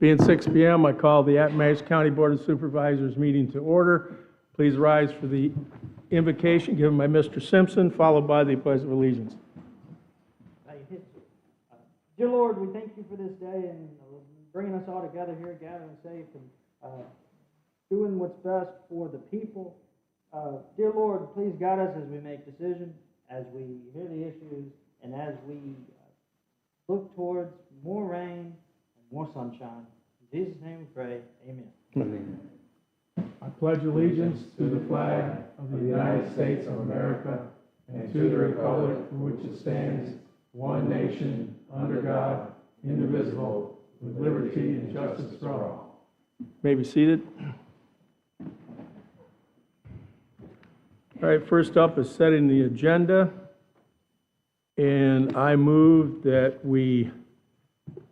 Being 6 p.m., I call the Appomattox County Board of Supervisors meeting to order. Please rise for the invocation given by Mr. Simpson, followed by the Pledge of Allegiance. Dear Lord, we thank you for this day and bringing us all together here, gathering safe and doing what's best for the people. Dear Lord, please guide us as we make decisions, as we hear the issues, and as we look towards more rain and more sunshine. In Jesus' name we pray, amen. Amen. I pledge allegiance to the flag of the United States of America and to the republic for which it stands, one nation, under God, indivisible, with liberty and justice for all. May be seated. All right, first up is setting the agenda. And I move that we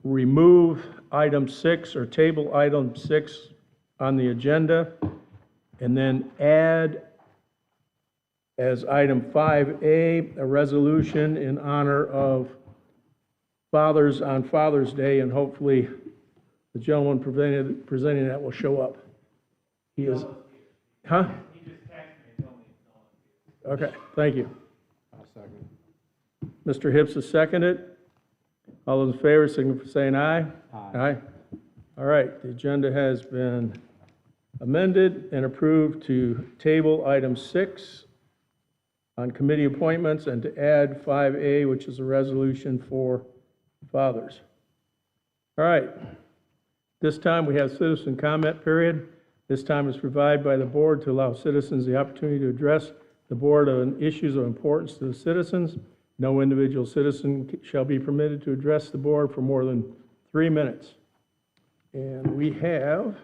remove item 6 or table item 6 on the agenda and then add as item 5A a resolution in honor of fathers on Father's Day, and hopefully the gentleman presenting that will show up. He is, huh? He just texted me and told me it's not. Okay, thank you. I'll second. Mr. Hibbs has seconded. All those in favor, signify by saying aye. Aye. Aye. All right, the agenda has been amended and approved to table item 6 on committee appointments and to add 5A, which is a resolution for fathers. All right, this time we have citizen comment period. This time is provided by the board to allow citizens the opportunity to address the board on issues of importance to the citizens. No individual citizen shall be permitted to address the board for more than 3 minutes. And we have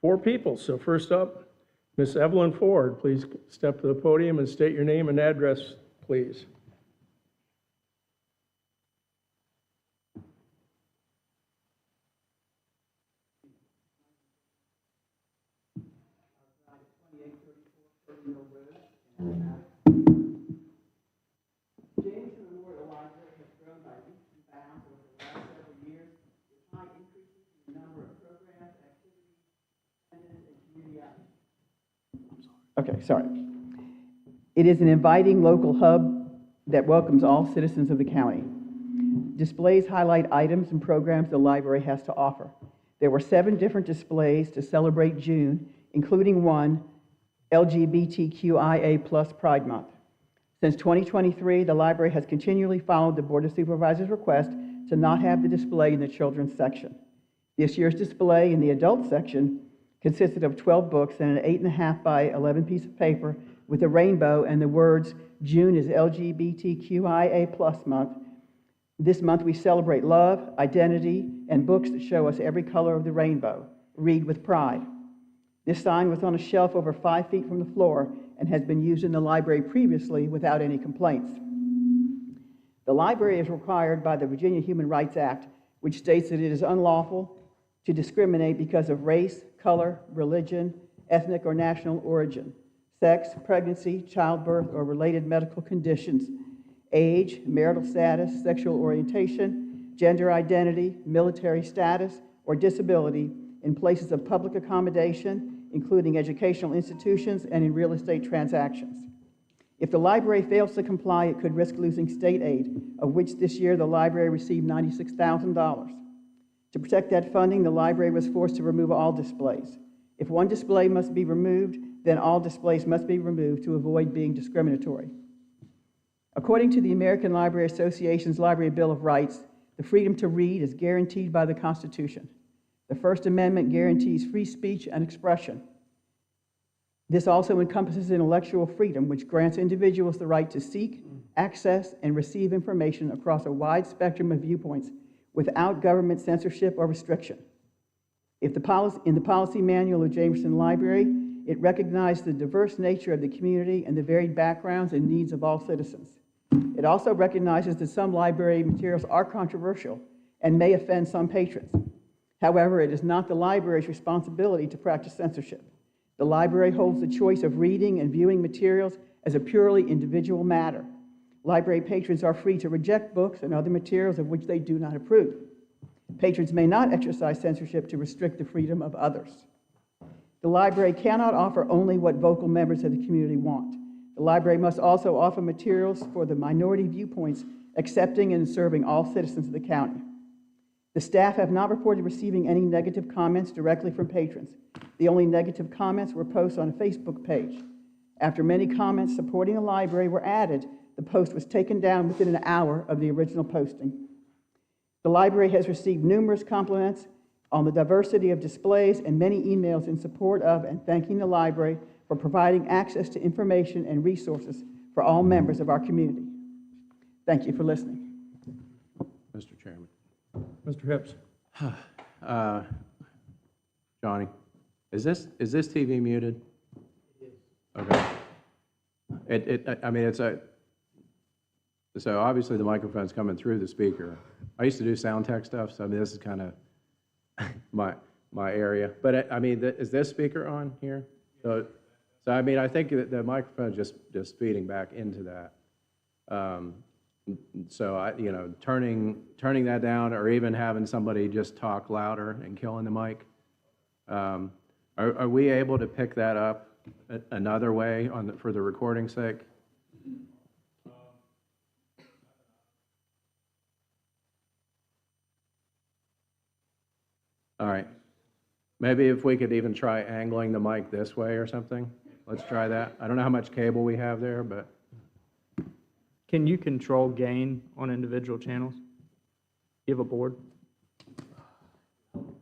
four people. So first up, Miss Evelyn Ford, please step to the podium and state your name and address, please. James Memorial Library has grown by leaps and bounds over the last several years, with high increases in the number of programs, activities, attendance, and community outreach. Okay, sorry. It is an inviting local hub that welcomes all citizens of the county. Displays highlight items and programs the library has to offer. There were 7 different displays to celebrate June, including one, LGBTQIA+ Pride Month. Since 2023, the library has continually followed the Board of Supervisors' request to not have the display in the children's section. This year's display in the adult section consisted of 12 books and an 8.5 by 11 piece of paper with a rainbow and the words, "June is LGBTQIA+ month. This month we celebrate love, identity, and books that show us every color of the rainbow. Read with pride." This sign was on a shelf over 5 feet from the floor and has been used in the library previously without any complaints. The library is required by the Virginia Human Rights Act, which states that it is unlawful to discriminate because of race, color, religion, ethnic or national origin, sex, pregnancy, childbirth, or related medical conditions, age, marital status, sexual orientation, gender identity, military status, or disability in places of public accommodation, including educational institutions and in real estate transactions. If the library fails to comply, it could risk losing state aid, of which this year the library received $96,000. To protect that funding, the library was forced to remove all displays. If one display must be removed, then all displays must be removed to avoid being discriminatory. According to the American Library Association's Library Bill of Rights, the freedom to read is guaranteed by the Constitution. The First Amendment guarantees free speech and expression. This also encompasses intellectual freedom, which grants individuals the right to seek, access, and receive information across a wide spectrum of viewpoints without government censorship or restriction. In the policy manual of Jameson Library, it recognized the diverse nature of the community and the varied backgrounds and needs of all citizens. It also recognizes that some library materials are controversial and may offend some patrons. However, it is not the library's responsibility to practice censorship. The library holds the choice of reading and viewing materials as a purely individual matter. Library patrons are free to reject books and other materials of which they do not approve. Patrons may not exercise censorship to restrict the freedom of others. The library cannot offer only what vocal members of the community want. The library must also offer materials for the minority viewpoints, accepting and serving all citizens of the county. The staff have not reported receiving any negative comments directly from patrons. The only negative comments were posts on a Facebook page. After many comments supporting the library were added, the post was taken down within an hour of the original posting. The library has received numerous compliments on the diversity of displays and many emails in support of and thanking the library for providing access to information and resources for all members of our community. Thank you for listening. Mr. Chairman. Mr. Hips? Johnny, is this TV muted? It is. Okay. I mean, so obviously the microphone's coming through the speaker. I used to do sound tech stuff, so I mean, this is kind of my area. But I mean, is this speaker on here? So I mean, I think that the microphone is just feeding back into that. So you know, turning that down, or even having somebody just talk louder and killing the mic. Are we able to pick that up another way for the recording's sake? All right. Maybe if we could even try angling the mic this way or something. Let's try that. I don't know how much cable we have there, but. Can you control gain on individual channels? You have a board?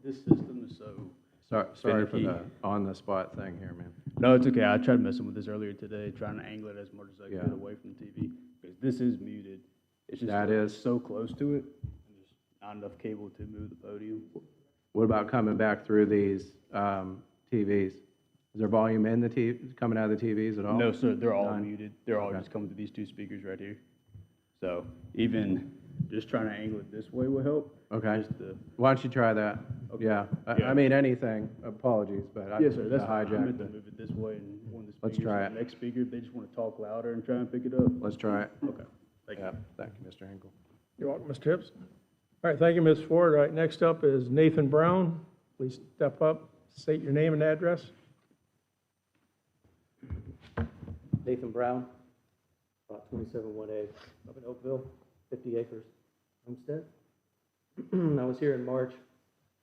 This system is so... Sorry for finicky. the on-the-spot thing here, man. No, it's okay. I tried messing with this earlier today, trying to angle it as much as I Yeah. could away from the TV, because this is muted. It's just That is. so close to it, and there's not enough cable to move the podium. What about coming back through these TVs? Is there volume in the TV, coming out of the TVs at all? No, sir, they're all None? muted. They're all Okay. just coming to these two speakers right here. So even just trying to angle it this way will help. Okay. Just the, Why don't you try that? Okay. Yeah. Yeah. I mean, anything. Apologies, but I yes, sir, that's I fine. I meant hijacked to it. move it this way, and one of the Let's speakers, try it. the next speaker, if they just want to talk louder and try and pick it up. Let's try it. Okay, thank you. Yeah. Thank you, Mr. Hinkle. You're welcome, Mr. Hips. All right, thank you, Ms. Ford. All right, next up is Nathan Brown. Please step up, state your name and address. Nathan Brown, about 271A, up in Oakville, 50 acres homestead. I was here in March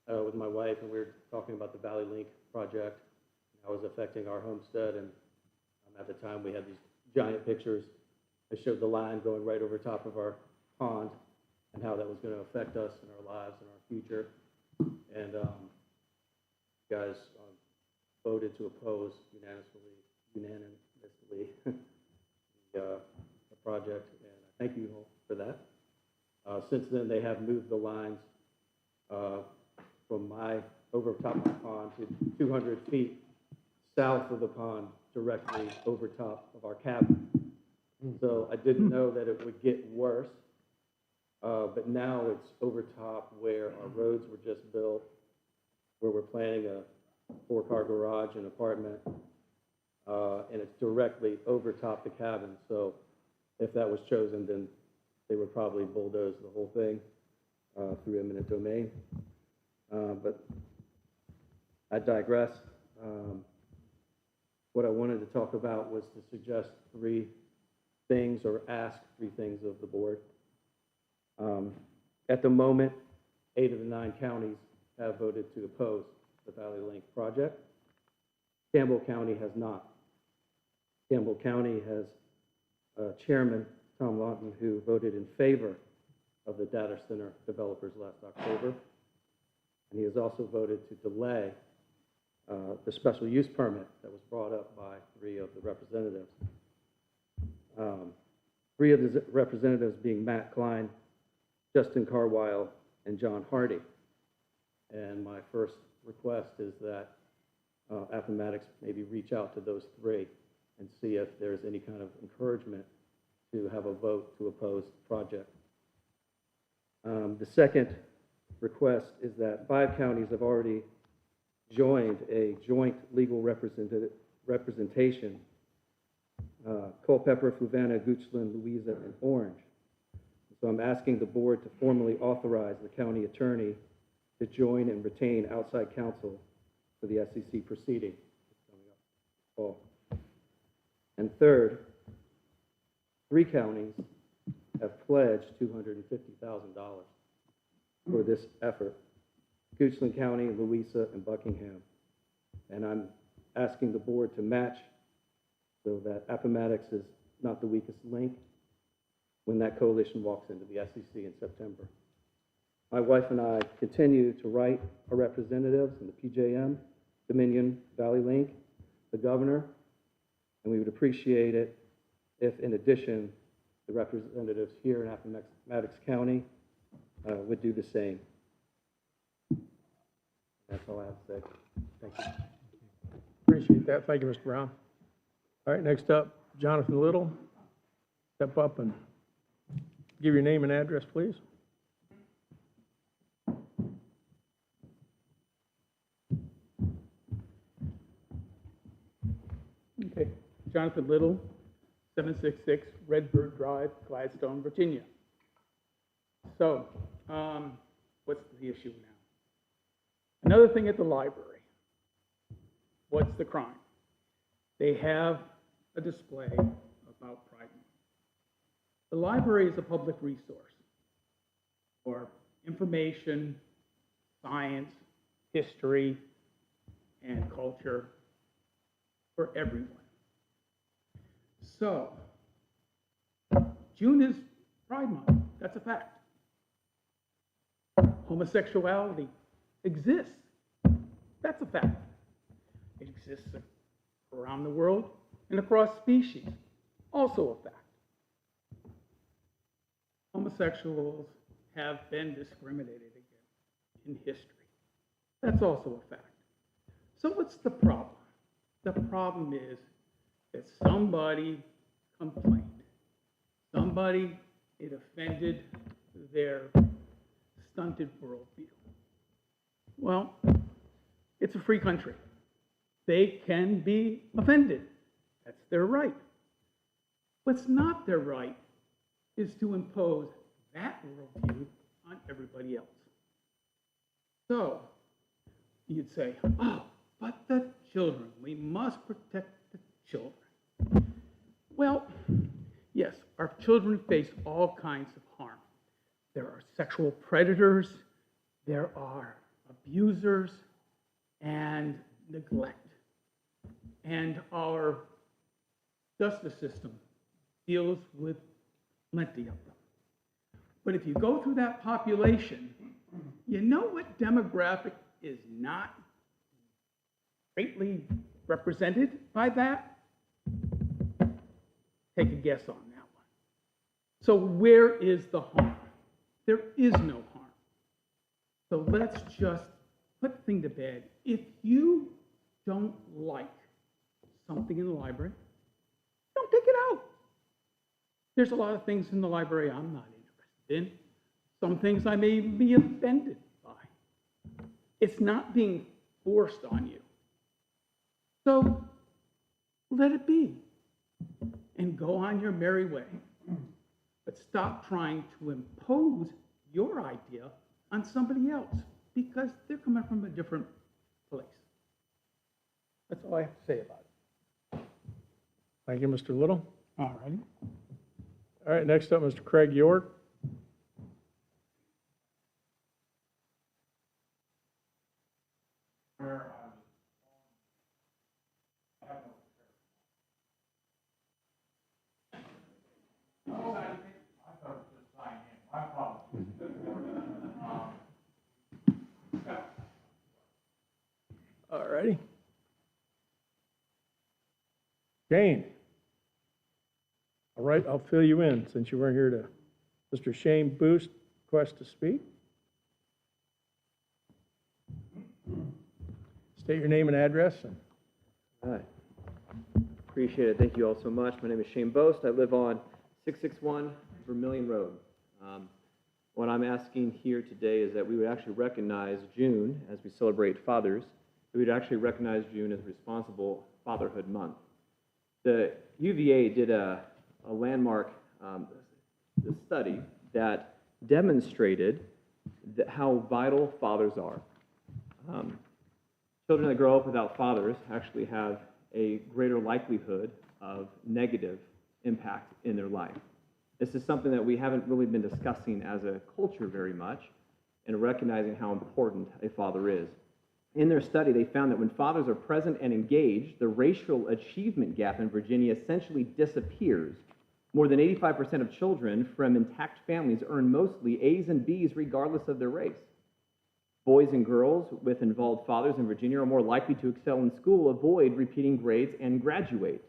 with my wife, and we were talking about the Valley Link project, and how it was affecting our homestead. And at the time, we had these giant pictures that showed the line going right over top of our pond, and how that was going to affect us and our lives and our future. And you guys voted to oppose unanimously the project, and I thank you all for that. Since then, they have moved the lines from over top of my pond to 200 feet south of the pond, directly over top of our cabin. So I didn't know that it would get worse, but now it's over top where our roads were just built, where we're planning a 4-car garage and apartment, and it's directly over top the cabin. So if that was chosen, then they would probably bulldoze the whole thing through eminent domain. But I digress. What I wanted to talk about was to suggest 3 things, or ask 3 things of the board. At the moment, 8 of the 9 counties have voted to oppose the Valley Link project. Campbell County has not. Campbell County has Chairman Tom Lawton, who voted in favor of the data center developers last October. And he has also voted to delay the special use permit that was brought up by 3 of the representatives. 3 of the representatives being Matt Klein, Justin Carwile, and John Hardy. And my first request is that Appomattox maybe reach out to those 3 and see if there's any kind of encouragement to have a vote to oppose the project. The second request is that 5 counties have already joined a joint legal representation Culpeper, Fluvanna, Goochland, Louisa, and Orange. So I'm asking the board to formally authorize the county attorney to join and retain outside counsel for the SEC proceeding coming up fall. And third, 3 counties have pledged $250,000 for this effort: Goochland County, Louisa, and Buckingham. And I'm asking the board to match so that Appomattox is not the weakest link when that coalition walks into the SEC in September. My wife and I continue to write our representatives in the PJM, Dominion Valley Link, the governor, and we would appreciate it if, in addition, the representatives here in Appomattox County would do the same. That's all I have to say. Thank you. Appreciate that. Thank you, Mr. Brown. All right, next up, Jonathan Little. Step up and give your name and address, please. Okay, Jonathan Little, 766 Redbird Drive, Gladstone, Virginia. So, what's the issue now? Another thing at the library. What's the crime? They have a display about Pride Month. The library is a public resource for information, science, history, and culture for everyone. So, June is Pride Month. That's a fact. Homosexuality exists. That's a fact. It exists around the world and across species. Also a fact. Homosexuals have been discriminated against in history. That's also a fact. So what's the problem? The problem is that somebody complained. Somebody, it offended their stunted worldview. Well, it's a free country. They can be offended. That's their right. What's not their right is to impose that worldview on everybody else. So, you'd say, oh, but the children, we must protect the children. Well, yes, our children face all kinds of harm. There are sexual predators, there are abusers, and neglect. And our justice system deals with plenty of them. But if you go through that population, you know what demographic is not greatly represented by that? Take a guess on that one. So where is the harm? There is no harm. So let's just put the thing to bed. If you don't like something in the library, don't take it out. There's a lot of things in the library I'm not interested in. Some things I may be offended by. It's not being forced on you. So let it be and go on your merry way. But stop trying to impose your idea on somebody else because they're coming from a different place. That's all I have to say about it. Thank you, Mr. Little. All righty. All right, next up, Mr. Craig York. All righty. Shane. All right, I'll fill you in since you weren't here to. Mr. Shane Boost, request to speak. State your name and address. Hi. Appreciate it. Thank you all so much. My name is Shane Boast. I live on 661 Vermilion Road. What I'm asking here today is that we would actually recognize June as we celebrate fathers. We would actually recognize June as Responsible Fatherhood Month. The UVA did a landmark study that demonstrated how vital fathers are. Children that grow up without fathers actually have a greater likelihood of negative impact in their life. This is something that we haven't really been discussing as a culture very much, and recognizing how important a father is. In their study, they found that when fathers are present and engaged, the racial achievement gap in Virginia essentially disappears. More than 85% of children from intact families earn mostly A's and B's regardless of their race. Boys and girls with involved fathers in Virginia are more likely to excel in school, avoid repeating grades, and graduate.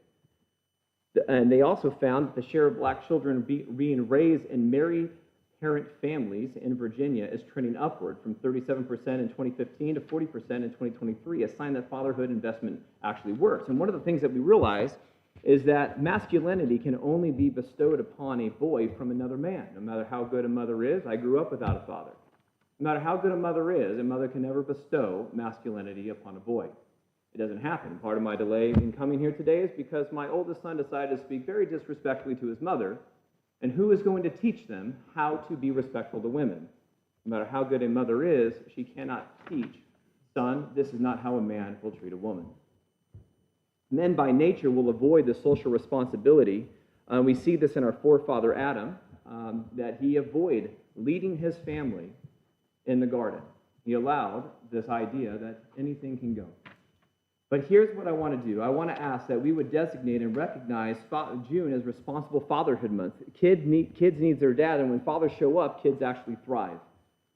And they also found that the share of black children being raised in married parent families in Virginia is trending upward from 37% in 2015 to 40% in 2023, a sign that fatherhood investment actually works. And one of the things that we realize is that masculinity can only be bestowed upon a boy from another man. No matter how good a mother is, I grew up without a father. No matter how good a mother is, a mother can never bestow masculinity upon a boy. It doesn't happen. Part of my delay in coming here today is because my oldest son decided to speak very disrespectfully to his mother, and who is going to teach them how to be respectful to women? No matter how good a mother is, she cannot teach, son, this is not how a man will treat a woman. Men by nature will avoid the social responsibility. We see this in our forefather Adam, that he avoided leading his family in the garden. He allowed this idea that anything can go. But here's what I want to do. I want to ask that we would designate and recognize June as Responsible Fatherhood Month. Kids need their dad, and when fathers show up, kids actually thrive.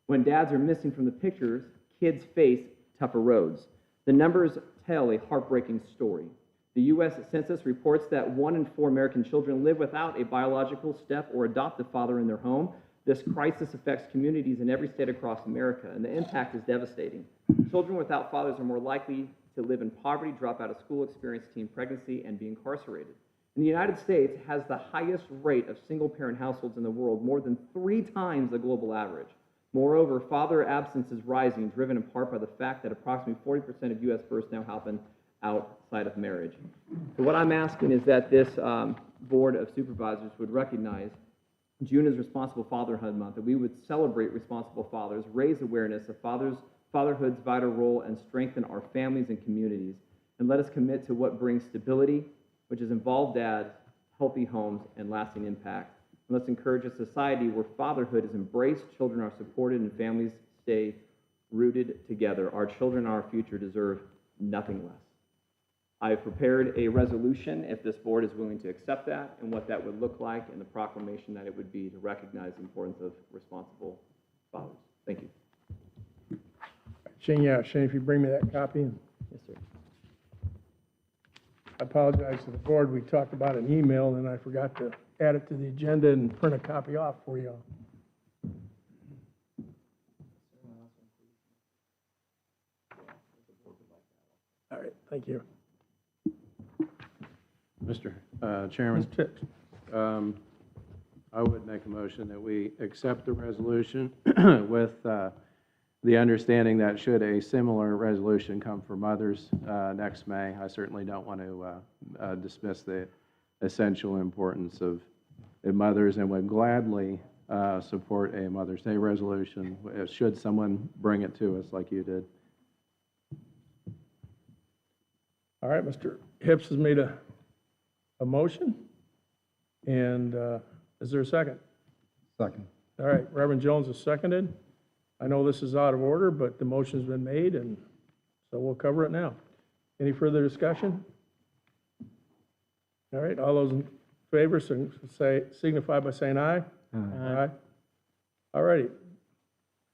When dads are missing from the pictures, kids face tougher roads. The numbers tell a heartbreaking story. The U.S. Census reports that 1 in 4 American children live without a biological step or adoptive father in their home. This crisis affects communities in every state across America, and the impact is devastating. Children without fathers are more likely to live in poverty, drop out of school, experience teen pregnancy, and be incarcerated. And the United States has the highest rate of single-parent households in the world, more than 3 times the global average. Moreover, father absence is rising, driven in part by the fact that approximately 40% of U.S. births now happen outside of marriage. So what I'm asking is that this Board of Supervisors would recognize June is Responsible Fatherhood Month, that we would celebrate responsible fathers, raise awareness of fatherhood's vital role, and strengthen our families and communities. And let us commit to what brings stability, which is involved dads, healthy homes, and lasting impact. And let's encourage a society where fatherhood is embraced, children are supported, and families stay rooted together. Our children and our future deserve nothing less. I've prepared a resolution, if this board is willing to accept that, and what that would look like, and the proclamation that it would be to recognize the importance of responsible fathers. Thank you. Shane, if you bring me that copy. Yes, sir. I apologize to the board. We talked about an email, and I forgot to add it to the agenda and print a copy off for you all. All right, thank you. Mr. Chairman, Mr. Tips. I would make a motion that we accept the resolution with the understanding that should a similar resolution come for mothers next May, I certainly don't want to dismiss the essential importance of mothers, and would gladly support a Mother's Day resolution should someone bring it to us like you did. All right, Mr. Hips has made a motion, and is there a second? Second. All right, Reverend Jones has seconded. I know this is out of order, but the motion's been made, and so we'll cover it now. Any further discussion? All right, all those in favor signify by saying aye. Aye. All righty.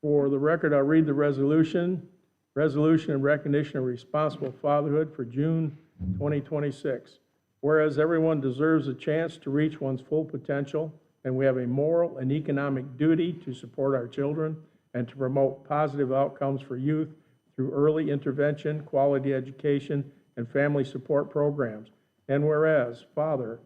For the record, I'll read the resolution. Resolution in recognition of responsible fatherhood for June 2026. Whereas everyone deserves a chance to reach one's full potential, and we have a moral and economic duty to support our children and to promote positive outcomes for youth through early intervention, quality education, and family support programs. And whereas father,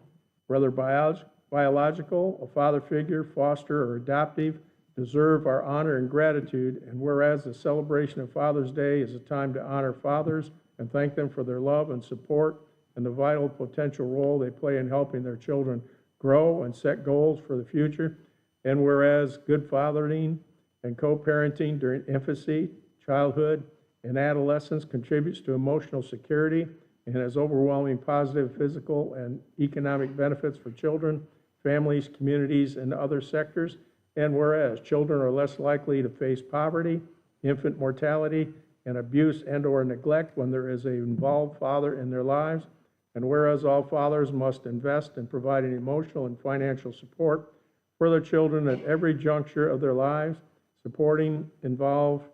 whether biological, a father figure, foster, or adoptive, deserve our honor and gratitude, and whereas the celebration of Father's Day is a time to honor fathers and thank them for their love and support and the vital potential role they play in helping their children grow and set goals for the future. And whereas good fathering and co-parenting during infancy, childhood, and adolescence contributes to emotional security and has overwhelming positive physical and economic benefits for children, families, communities, and other sectors. And whereas children are less likely to face poverty, infant mortality, and abuse and/or neglect when there is an involved father in their lives. And whereas all fathers must invest in providing emotional and financial support for their children at every juncture of their lives, supporting, involved,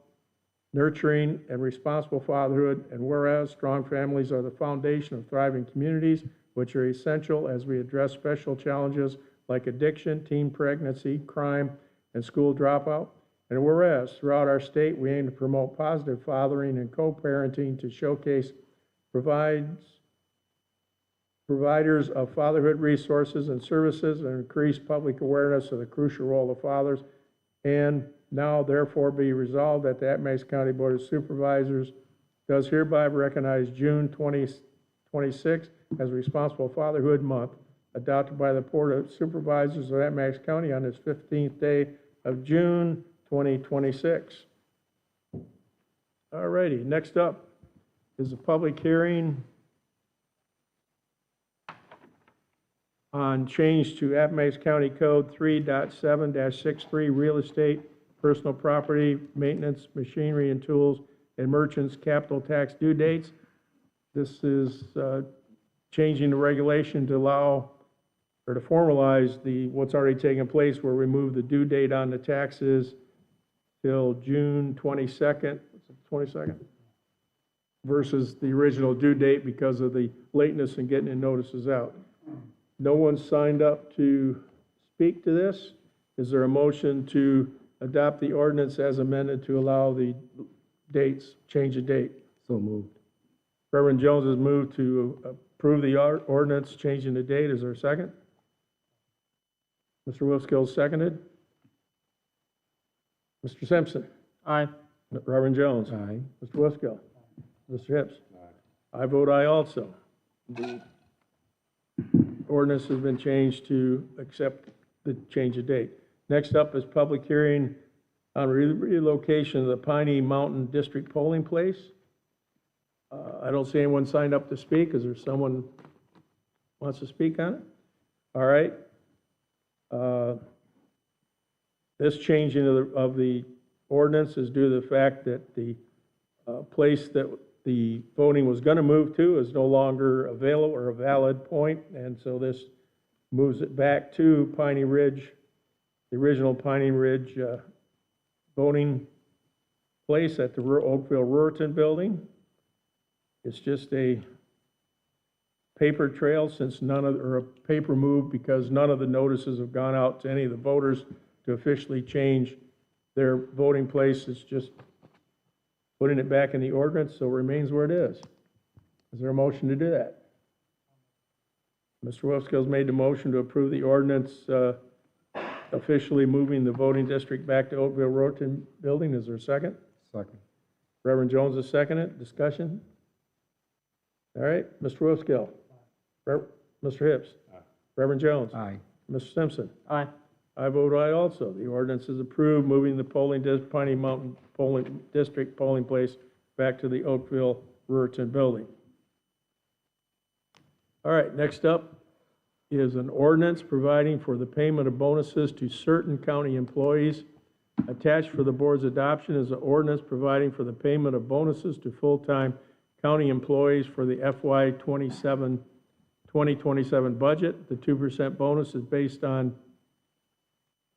nurturing, and responsible fatherhood. And whereas strong families are the foundation of thriving communities, which are essential as we address special challenges like addiction, teen pregnancy, crime, and school dropout. And whereas throughout our state, we aim to promote positive fathering and co-parenting to showcase providers of fatherhood resources and services and increase public awareness of the crucial role of fathers. And now therefore be resolved that the Appomattox County Board of Supervisors does hereby recognize June 2026 as Responsible Fatherhood Month, adopted by the Board of Supervisors of Appomattox County on this 15th day of June 2026. All righty, next up is a public hearing on change to Appomattox County Code 3.7-63 real estate, personal property, maintenance, machinery and tools, and merchants capital tax due dates. This is changing the regulation to allow or to formalize what's already taken place, where we move the due date on the taxes till June 22nd, what's it, 22nd? Versus the original due date because of the lateness in getting the notices out. No one signed up to speak to this. Is there a motion to adopt the ordinance as amended to allow the dates, change the date? So moved. Reverend Jones has moved to approve the ordinance changing the date. Is there a second? Mr. Wolfskill seconded. Mr. Simpson? Aye. Reverend Jones? Aye. Mr. Wolfskill? Mr. Hips? Aye. I vote aye also. The ordinance has been changed to accept the change of date. Next up is public hearing on relocation of the Piney Mountain District Polling Place. I don't see anyone signed up to speak. Is there someone wants to speak on it? All right. This changing of the ordinance is due to the fact that the place that the voting was going to move to is no longer available or a valid point, and so this moves it back to Piney Ridge, the original Piney Ridge voting place at the Oakville Ruritan building. It's just a paper trail since or a paper move because none of the notices have gone out to any of the voters to officially change their voting place. It's just putting it back in the ordinance, so it remains where it is. Is there a motion to do that? Mr. Wolfskill's made the motion to approve the ordinance officially moving the voting district back to Oakville Ruritan building. Is there a second? Second. Reverend Jones has seconded. Discussion? All right, Mr. Wolfskill. Mr. Hips. Aye. Reverend Jones. Aye. Mr. Simpson. Aye. I vote aye also. The ordinance is approved, moving the Piney Mountain District polling place back to the Oakville Ruritan building. All right, next up is an ordinance providing for the payment of bonuses to certain county employees. Attached for the board's adoption is an ordinance providing for the payment of bonuses to full-time county employees for the FY 2027 budget. The 2% bonus is based on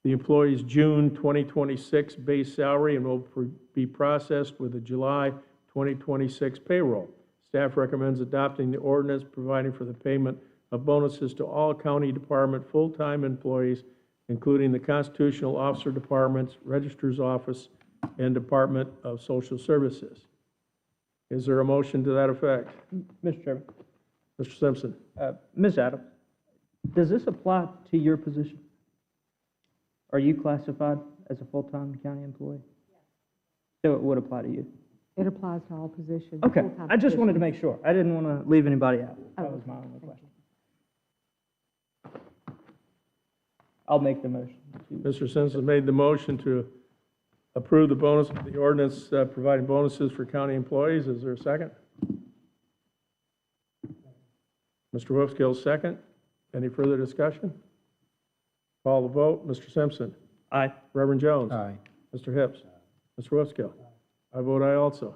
the employee's June 2026 base salary and will be processed with the July 2026 payroll. Staff recommends adopting the ordinance providing for the payment of bonuses to all county department full-time employees, including the constitutional officer departments, registrar's office, and Department of Social Services. Is there a motion to that effect? Mr. Chairman. Mr. Simpson? Ms. Adams, does this apply to your position? Are you classified as a full-time county employee? Yes. So it would apply to you? It applies to all positions. Okay, full-time I just wanted to positions. make sure. I didn't want to leave anybody out. That Oh, was my okay. only Thank question. I'll make the motion. Mr. Simpson made the motion to approve the ordinance providing bonuses for county employees. Is there a second? Mr. Wolfskill, second. Any further discussion? Call the vote. Mr. Simpson. Aye. Reverend Jones. Aye. Mr. Hips. Mr. Wolfskill. I vote aye also.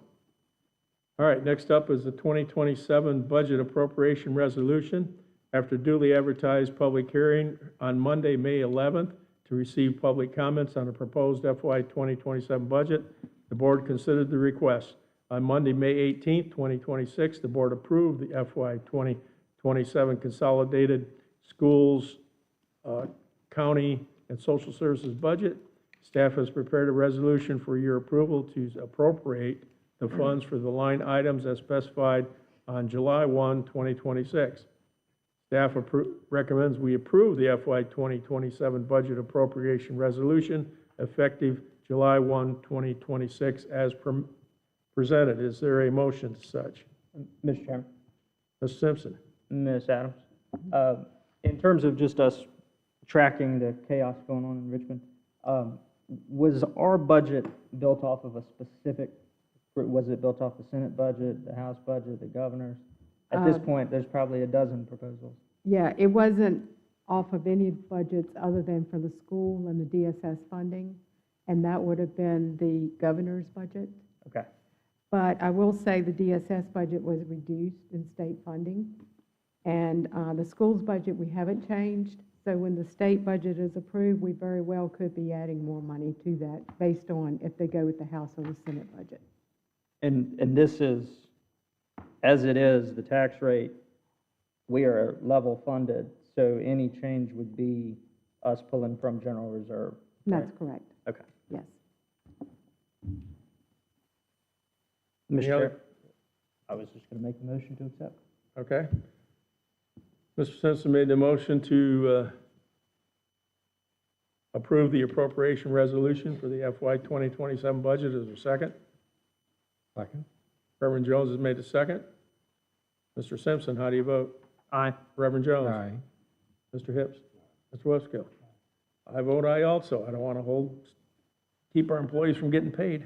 All right, next up is the 2027 Budget Appropriation Resolution. After duly advertised public hearing on Monday, May 11th, to receive public comments on the proposed FY 2027 budget, the board considered the request. On Monday, May 18th, 2026, the board approved the FY 2027 Consolidated Schools, County, and Social Services budget. Staff has prepared a resolution for your approval to appropriate the funds for the line items as specified on July 1, 2026. Staff recommends we approve the FY 2027 budget appropriation resolution effective July 1, 2026 as presented. Is there a motion to such? Mr. Chairman. Mr. Simpson. Ms. Adams. In terms of just us tracking the chaos going on in Richmond, was our budget built off of a specific, was it built off the Senate budget, the House budget, the governor's? At this point, there's probably a dozen proposals. Yeah, it wasn't off of any budgets other than for the school and the DSS funding, and that would have been the governor's budget. Okay. But I will say the DSS budget was reduced in state funding, and the school's budget, we haven't changed. So when the state budget is approved, we very well could be adding more money to that based on if they go with the House or the Senate budget. And this is, as it is, the tax rate, we are level funded, so any change would be us pulling from general reserve. That's correct, Okay. yes. Mr. Any other- Chair, I was just going to make the motion to accept. Okay. Mr. Simpson made the motion to approve the appropriation resolution for the FY 2027 budget. Is there a second? Second. Reverend Jones has made the second. Mr. Simpson, how do you vote? Aye. Reverend Jones? Aye. Mr. Hips? Mr. Westkill? I vote aye also. I don't want to keep our employees from getting paid.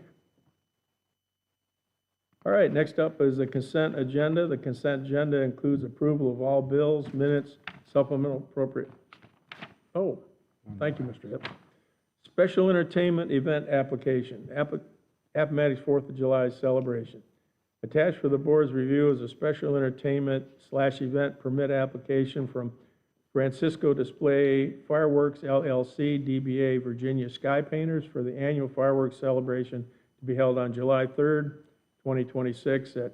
All right, next up is the consent agenda. The consent agenda includes approval of all bills, minutes, supplemental appropriate. Oh, thank you, Mr. Hips. Special entertainment event application, Appomattox 4th of July celebration. Attached for the board's review is a special entertainment/event permit application from Francisco Display Fireworks LLC, DBA Virginia Sky Painters for the annual fireworks celebration to be held on July 3rd, 2026 at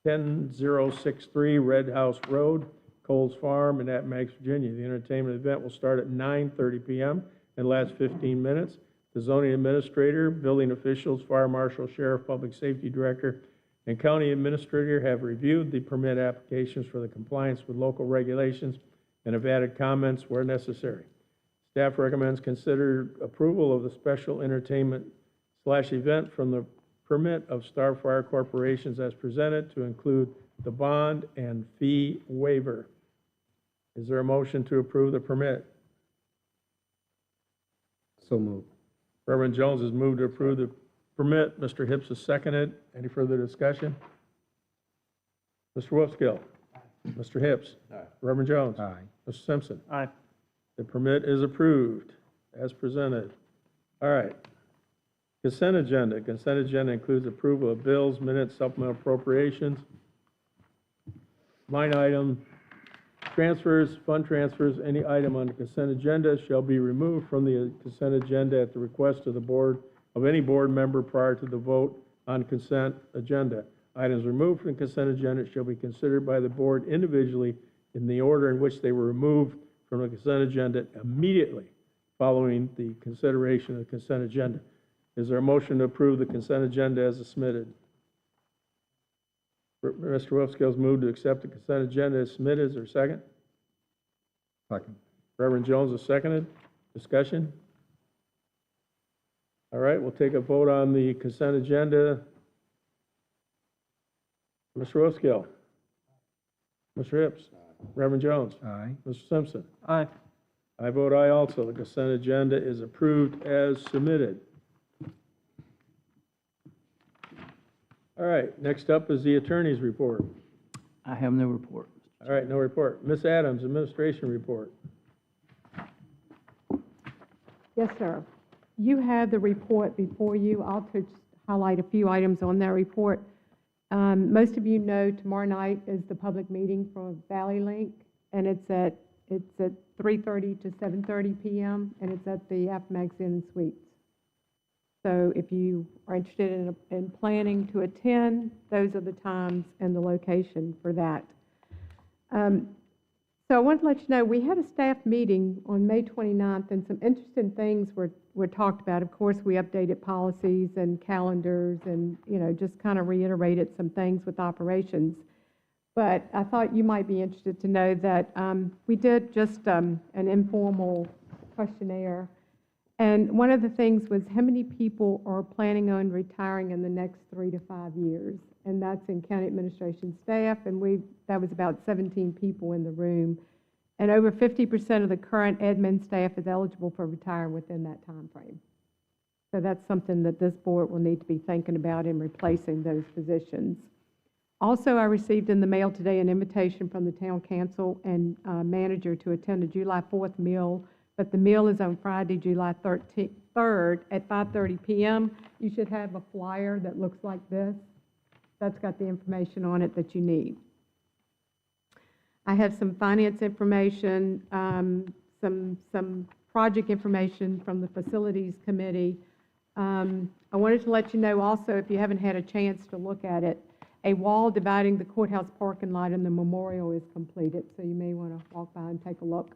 10063 Red House Road, Coles Farm in Appomattox, Virginia. The entertainment event will start at 9:30 p.m. and last 15 minutes. The zoning administrator, building officials, fire marshal, sheriff, public safety director, and county administrator have reviewed the permit applications for the compliance with local regulations and have added comments where necessary. Staff recommends consider approval of the special entertainment/event from the permit of Star Fire Corporations as presented to include the bond and fee waiver. Is there a motion to approve the permit? So moved. Reverend Jones has moved to approve the permit. Mr. Hips has seconded. Any further discussion? Mr. Wolfskill. Mr. Hips. Aye. Reverend Jones. Aye. Mr. Simpson. Aye. The permit is approved as presented. All right. Consent agenda. Consent agenda includes approval of bills, minutes, supplemental appropriations, line item transfers, fund transfers. Any item on the consent agenda shall be removed from the consent agenda at the request of the board, of any board member prior to the vote on consent agenda. Items removed from the consent agenda shall be considered by the board individually in the order in which they were removed from the consent agenda immediately following the consideration of the consent agenda. Is there a motion to approve the consent agenda as submitted? Mr. Wolfskill's moved to accept the consent agenda as submitted. Is there a second? Second. Reverend Jones has seconded. Discussion? All right, we'll take a vote on the consent agenda. Mr. Roskill. Mr. Hips. Reverend Jones. Aye. Mr. Simpson. Aye. I vote aye also. The consent agenda is approved as submitted. All right, next up is the attorney's report. I have no report. All right, no report. Ms. Adams, administration report. Yes, sir. You have the report before you. I'll just highlight a few items on that report. Most of you know tomorrow night is the public meeting for Valley Link, and it's at 3:30 to 7:30 p.m., and it's at the Appomattox Inn and Suites. So if you are interested in planning to attend, those are the times and the location for that. So I want to let you know, we had a staff meeting on May 29th, and some interesting things were talked about. Of course, we updated policies and calendars and, just kind of reiterated some things with operations. But I thought you might be interested to know that we did just an informal questionnaire. And one of the things was how many people are planning on retiring in the next 3 to 5 years. And that's in county administration staff, and that was about 17 people in the room. And over 50% of the current admin staff is eligible for retiring within that time frame. So that's something that this board will need to be thinking about in replacing those positions. Also, I received in the mail today an invitation from the town council and manager to attend a July 4th meal, but the meal is on Friday, July 3rd at 5:30 p.m. You should have a flyer that looks like this. That's got the information on it that you need. I have some finance information, some project information from the facilities committee. I wanted to let you know also, if you haven't had a chance to look at it, a wall dividing the courthouse parking lot and the memorial is completed, so you may want to walk by and take a look.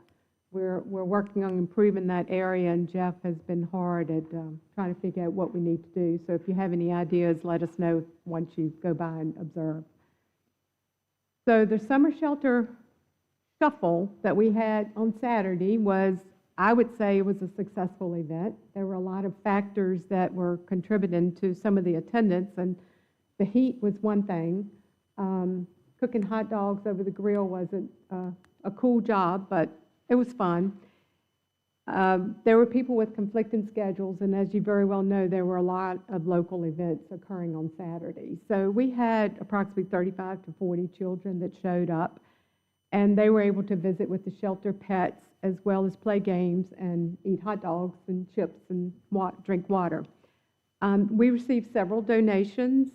We're working on improving that area, and Jeff has been hard at trying to figure out what we need to do. So if you have any ideas, let us know once you go by and observe. So the summer shelter shuffle that we had on Saturday was, I would say, it was a successful event. There were a lot of factors that were contributing to some of the attendance, and the heat was one thing. Cooking hot dogs over the grill wasn't a cool job, but it was fun. There were people with conflicting schedules, and as you very well know, there were a lot of local events occurring on Saturday. So we had approximately 35 to 40 children that showed up, and they were able to visit with the shelter pets as well as play games and eat hot dogs and chips and drink water. We received several donations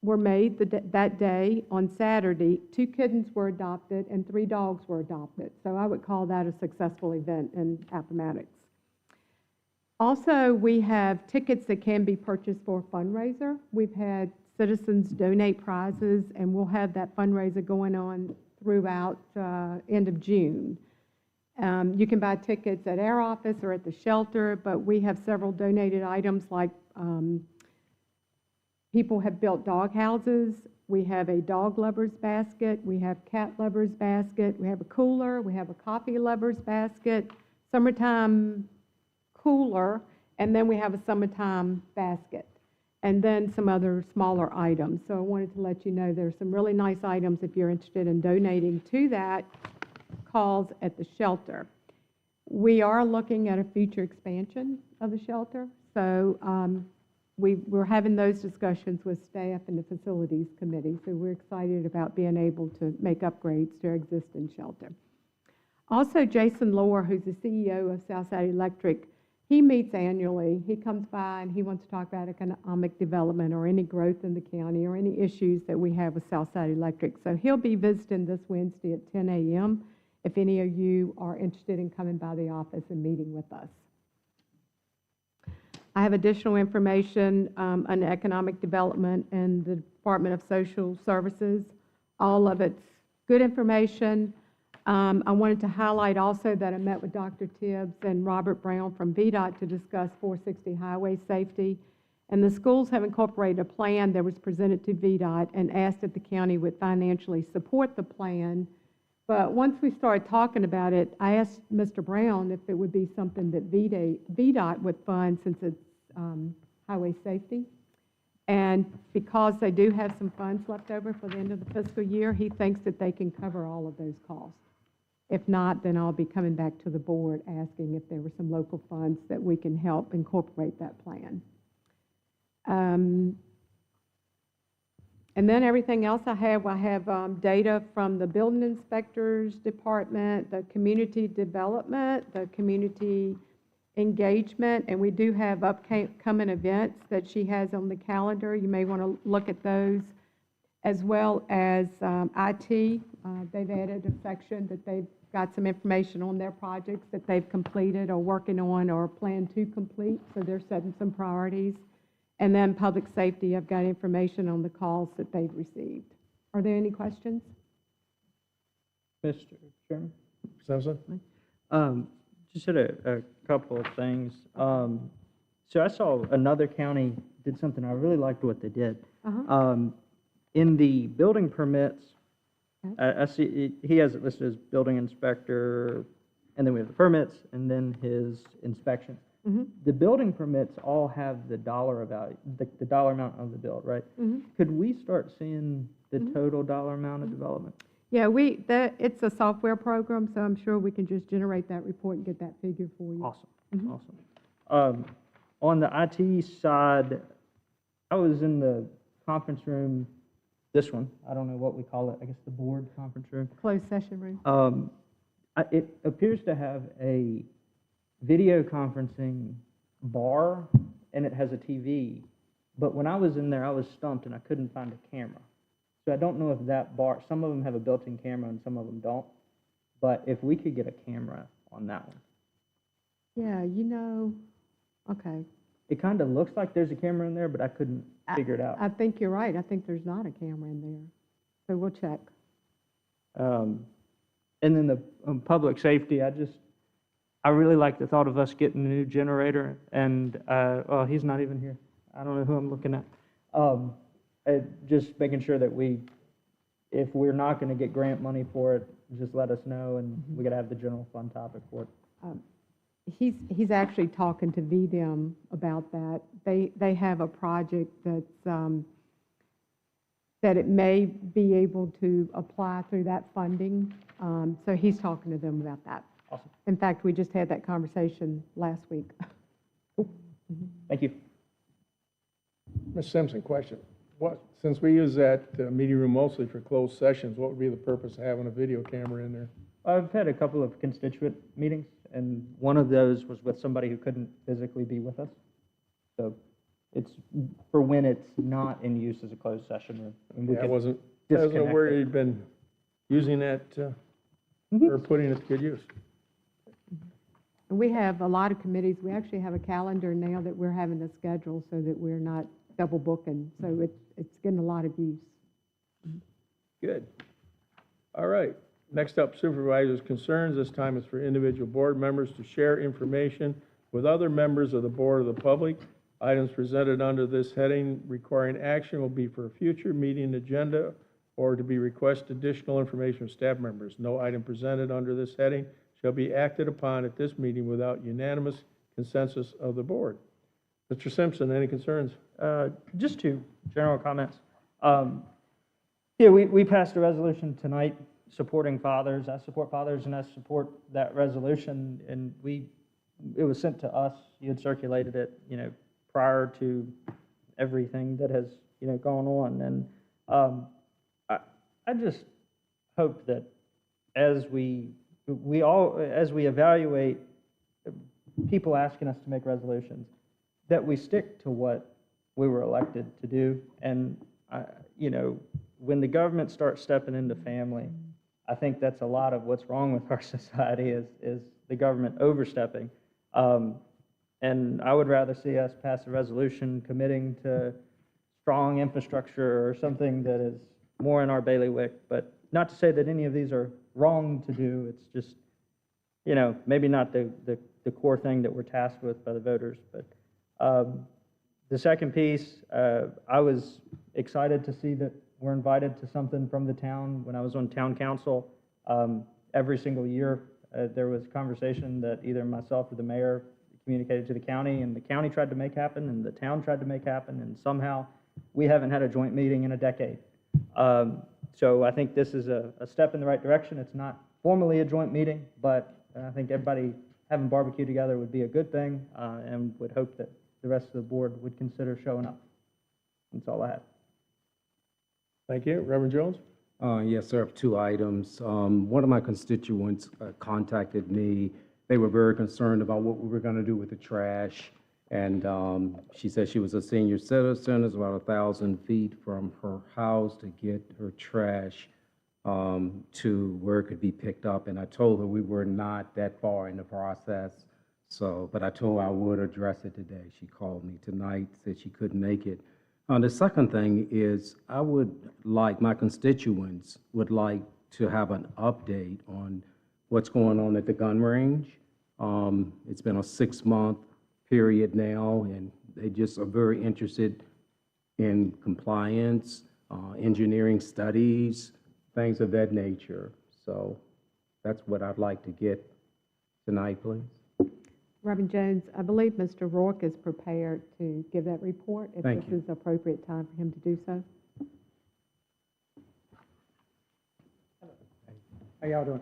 were made that day on Saturday. 2 kittens were adopted and 3 dogs were adopted. So I would call that a successful event in Appomattox. Also, we have tickets that can be purchased for a fundraiser. We've had citizens donate prizes, and we'll have that fundraiser going on throughout end of June. You can buy tickets at our office or at the shelter, but we have several donated items like people have built dog houses. We have a dog lovers basket. We have cat lovers basket. We have a cooler. We have a coffee lovers basket, summertime cooler, and then we have a summertime basket, and then some other smaller items. So I wanted to let you know there's some really nice items if you're interested in donating to that cause at the shelter. We are looking at a future expansion of the shelter, so we're having those discussions with staff and the facilities committee, so we're excited about being able to make upgrades to our existing shelter. Also, Jason Lohr, who's the CEO of Southside Electric, he meets annually. He comes by and he wants to talk about economic development or any growth in the county or any issues that we have with Southside Electric. So he'll be visiting this Wednesday at 10 a.m. if any of you are interested in coming by the office and meeting with us. I have additional information on economic development and the Department of Social Services. All of it's good information. I wanted to highlight also that I met with Dr. Tibbs and Robert Brown from VDOT to discuss 460 highway safety. And the schools have incorporated a plan that was presented to VDOT and asked if the county would financially support the plan. But once we started talking about it, I asked Mr. Brown if it would be something that VDOT would fund, since it's highway safety. And because they do have some funds left over for the end of the fiscal year, he thinks that they can cover all of those costs. If not, then I'll be coming back to the board asking if there were some local funds that we can help incorporate that plan. And then everything else I have data from the building inspectors department, the community development, the community engagement, and we do have upcoming events that she has on the calendar. You may want to look at those, as well as IT. They've added a section that they've got some information on their projects that they've completed or working on or plan to complete, so they're setting some priorities. And then public safety, I've got information on the calls that they've received. Are there any questions? Mr. Chairman? Simpson? Just had a couple of things. So I saw another county did something, I really liked what they did. In the building permits, I see he has it listed as building inspector, and then we have the permits, and then his inspection. The building permits all have the dollar value, the dollar amount of the bill, right? Could we start seeing the total dollar amount of development? Yeah, it's a software program, so I'm sure we can just generate that report and get that figure for you. Awesome, awesome. On the IT side, I was in the conference room, this one, I don't know what we call it, I guess the board conference room. Closed session room. It appears to have a video conferencing bar, and it has a TV. But when I was in there, I was stumped, and I couldn't find a camera. So I don't know if that bar, some of them have a built-in camera, and some of them don't. But if we could get a camera on that one. Yeah, okay. It kind of looks like there's a camera in there, but I couldn't figure it out. I think you're right. I think there's not a camera in there. So we'll check. And then the public safety, I really like the thought of us getting a new generator, and, well, he's not even here. I don't know who I'm looking at. Just making sure that if we're not going to get grant money for it, just let us know, and we got to have the general fund topic for it. He's actually talking to VDM about that. They have a project that's, that it may be able to apply through that funding. So he's talking to them about that. Awesome. In fact, we just had that conversation last week. Thank you. Ms. Simpson, question. Since we use that meeting room mostly for closed sessions, what would be the purpose of having a video camera in there? I've had a couple of constituent meetings, and one of those was with somebody who couldn't physically be with us. So it's for when it's not in use as a closed session room. And I wasn't aware you'd been using that or putting it to good use. And we have a lot of committees. We actually have a calendar now that we're having to schedule so that we're not double booking. So it's getting a lot of use. Good. All right. Next up, supervisors' concerns. This time is for individual board members to share information with other members of the board of the public. Items presented under this heading requiring action will be for a future meeting agenda or to be requested additional information from staff members. No item presented under this heading shall be acted upon at this meeting without unanimous consensus of the board. Mr. Simpson, any concerns? Just two general comments. Yeah, we passed a resolution tonight supporting fathers. I support fathers, and I support that resolution. And it was sent to us. You had circulated it, prior to everything that has, gone on. And I just hope that as we evaluate people asking us to make resolutions, that we stick to what we were elected to do. And, when the government starts stepping into family, I think that's a lot of what's wrong with our society is the government overstepping. And I would rather see us pass a resolution committing to strong infrastructure or something that is more in our bailiwick. But not to say that any of these are wrong to do. It's just, maybe not the core thing that we're tasked with by the voters. But the second piece, I was excited to see that we're invited to something from the town. When I was on town council, every single year there was conversation that either myself or the mayor communicated to the county, and the county tried to make happen, and the town tried to make happen, and somehow we haven't had a joint meeting in a decade. So I think this is a step in the right direction. It's not formally a joint meeting, but I think everybody having barbecue together would be a good thing, and would hope that the rest of the board would consider showing up. That's all I have. Thank you. Reverend Jones? Yes, sir. I have two items. One of my constituents contacted me. They were very concerned about what we were going to do with the trash. And she said she was a senior citizen, is about 1,000 feet from her house to get her trash to where it could be picked up. And I told her we were not that far in the process. So, but I told her I would address it today. She called me tonight, said she couldn't make it. The second thing is I would like, my constituents would like to have an update on what's going on at the gun range. It's been a 6-month period now, and they just are very interested in compliance, engineering studies, things of that nature. So that's what I'd like to get tonight, please. Reverend Jones, I believe Mr. Rourke is prepared to give that report, if Thank this you. is the appropriate time for him to do so. How y'all doing?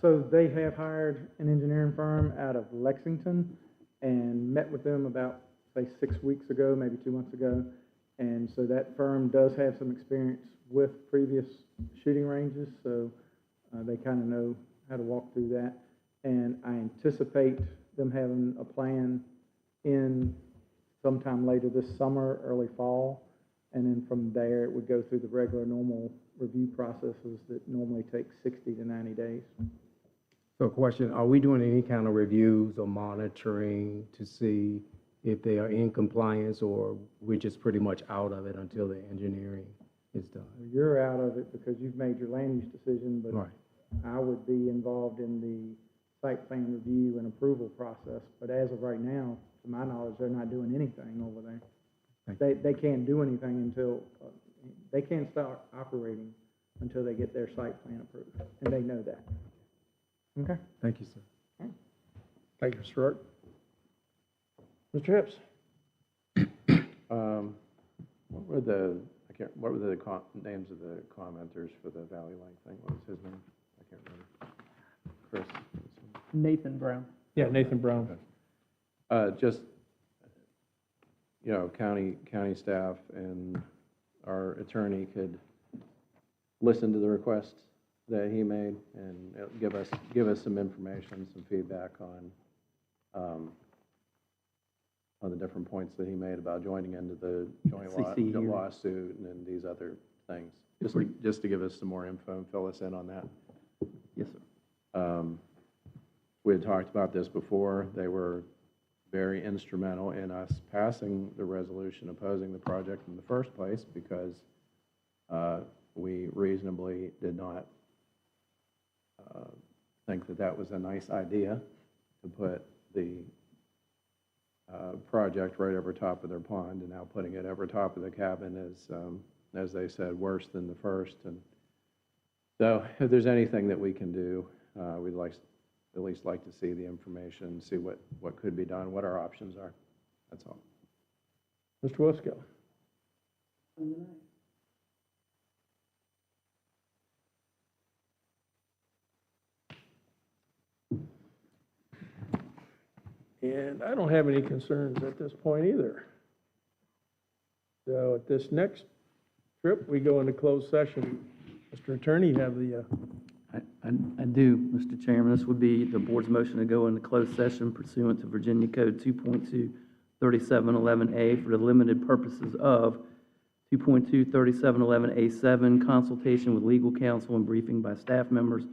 So they have hired an engineering firm out of Lexington and met with them about, say, 6 weeks ago, maybe 2 months ago. And so that firm does have some experience with previous shooting ranges, so they kind of know how to walk through that. And I anticipate them having a plan in sometime later this summer, early fall. And then from there, it would go through the regular normal review processes that normally take 60 to 90 days. So question, are we doing any kind of reviews or monitoring to see if they are in compliance, or we're just pretty much out of it until the engineering is done? You're out of it because you've made your land use decision, but Right. I would be involved in the site plan review and approval process. But as of right now, to my knowledge, they're not doing anything over there. They can't do anything until, they can't start operating until they get their site plan approved, and they know that. Okay? Thank you, sir. Thank you, Mr. Rourke. Mr. Hips? What were the names of the commenters for the Valley Lake thing? What was his name? I can't remember. Chris? Nathan Brown. Yeah, Nathan Brown. Just, you know, county staff and our attorney could listen to the requests that he made and give us some information, some feedback on the different points that he made about joining into the joint lawsuit and then these other things. Just to give us some more info and fill us in on that. Yes, sir. We had talked about this before. They were very instrumental in us passing the resolution opposing the project in the first place because we reasonably did not think that that was a nice idea to put the project right over top of their pond, and now putting it over top of the cabin is, as they said, worse than the first. And so if there's anything that we can do, we'd at least like to see the information, see what could be done, what our options are. That's all. Mr. Wisco? And I don't have any concerns at this point either. So at this next trip, we go into closed session. Mr. Attorney, you have the, I do, Mr. Chairman. This would be the board's motion to go into closed session pursuant to Virginia Code 2.23711A for the limited purposes of 2.23711A7, consultation with legal counsel and briefing by staff members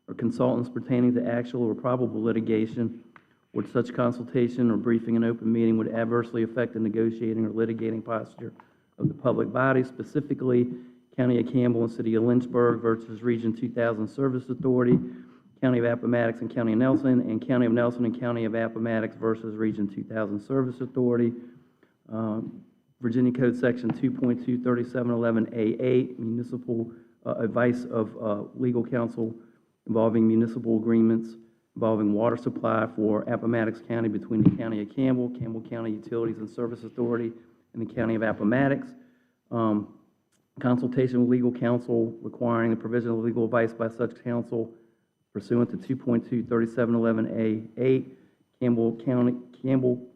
or consultants pertaining to actual or probable litigation, or such consultation or briefing in open meeting would adversely affect the negotiating or litigating posture of the public body, specifically County of Campbell and City of Lynchburg versus Region 2000 Service Authority, County of Appomattox and County of Nelson, and County of Nelson and County of Appomattox versus Region 2000 Service Authority. Virginia Code Section 2.23711A8, municipal advice of legal counsel involving municipal agreements, involving water supply for Appomattox County between the County of Campbell, Campbell County Utilities and Service Authority, and the County of Appomattox. Consultation with legal counsel requiring the provision of legal advice by such counsel pursuant to 2.23711A8,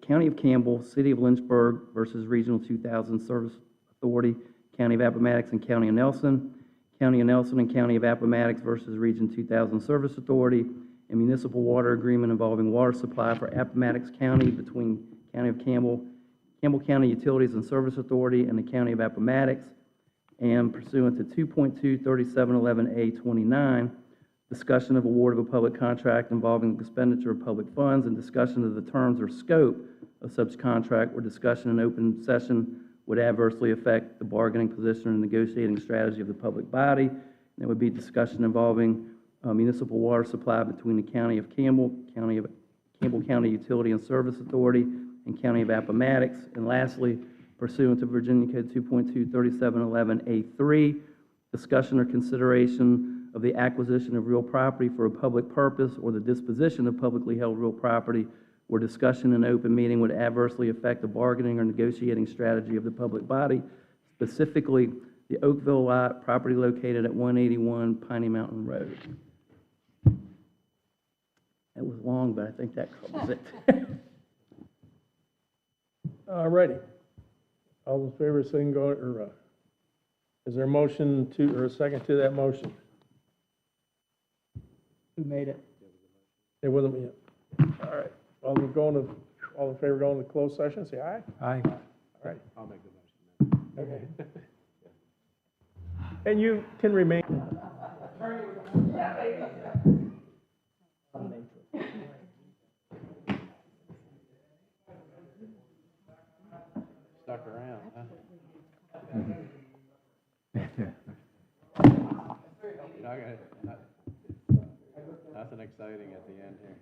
County of Campbell, City of Lynchburg versus Regional 2000 Service Authority, County of Appomattox and County of Nelson, County of Nelson and County of Appomattox versus Region 2000 Service Authority, a municipal water agreement involving water supply for Appomattox County between County of Campbell, Campbell County Utilities and Service Authority, and the County of Appomattox, and pursuant to 2.23711A29, discussion of award of a public contract involving expenditure of public funds and discussion of the terms or scope of such contract where discussion in open session would adversely affect the bargaining position and negotiating strategy of the public body. And there would be discussion involving municipal water supply between the County of Campbell, Campbell County Utility and Service Authority, and County of Appomattox. And lastly, pursuant to Virginia Code 2.23711A3, discussion or consideration of the acquisition of real property for a public purpose or the disposition of publicly held real property where discussion in open meeting would adversely affect the bargaining or negotiating strategy of the public body, specifically the Oakville lot, property located at 181 Piney Mountain Road. That was long, but I think that covers it. All righty. All in favor, saying go, or, is there a motion to, or a second to that motion? Who made it? It wasn't me yet. All right. All in favor going to closed session, say aye. Aye. All right. I'll make the motion. Okay. And you can remain. Stuck around, huh? Nothing exciting at the end here.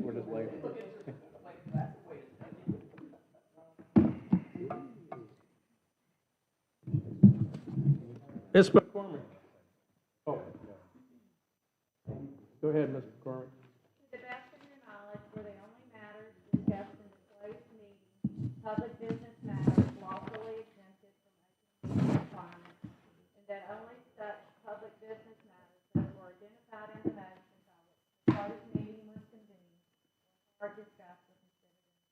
We're just waiting. Ms. McCormick. Oh. Go ahead, Ms. McCormick. To the best of your knowledge, were the only matters discussed in the closed meeting, public business matters lawfully exempted from open meeting requirements, and that only such public business matters that were identified in the motion by which the closed meeting was convened or discussed or considered in the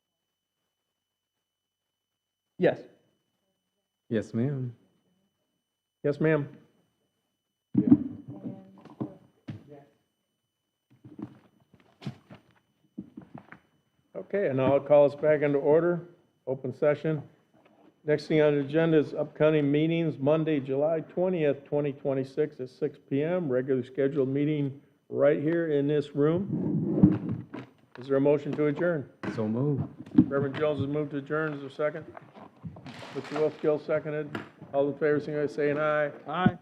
Yes. Yes, ma'am. Yes, ma'am. Okay, and I'll call us back into order, open session. Next thing on the agenda is upcoming meetings, Monday, July 20th, 2026 at 6 p.m., regularly scheduled meeting right here in this room. Is there a motion to adjourn? So moved. Reverend Jones has moved to adjourn, is there a second? Mr. Wolfskill seconded. All in favor, signify by saying aye. Aye.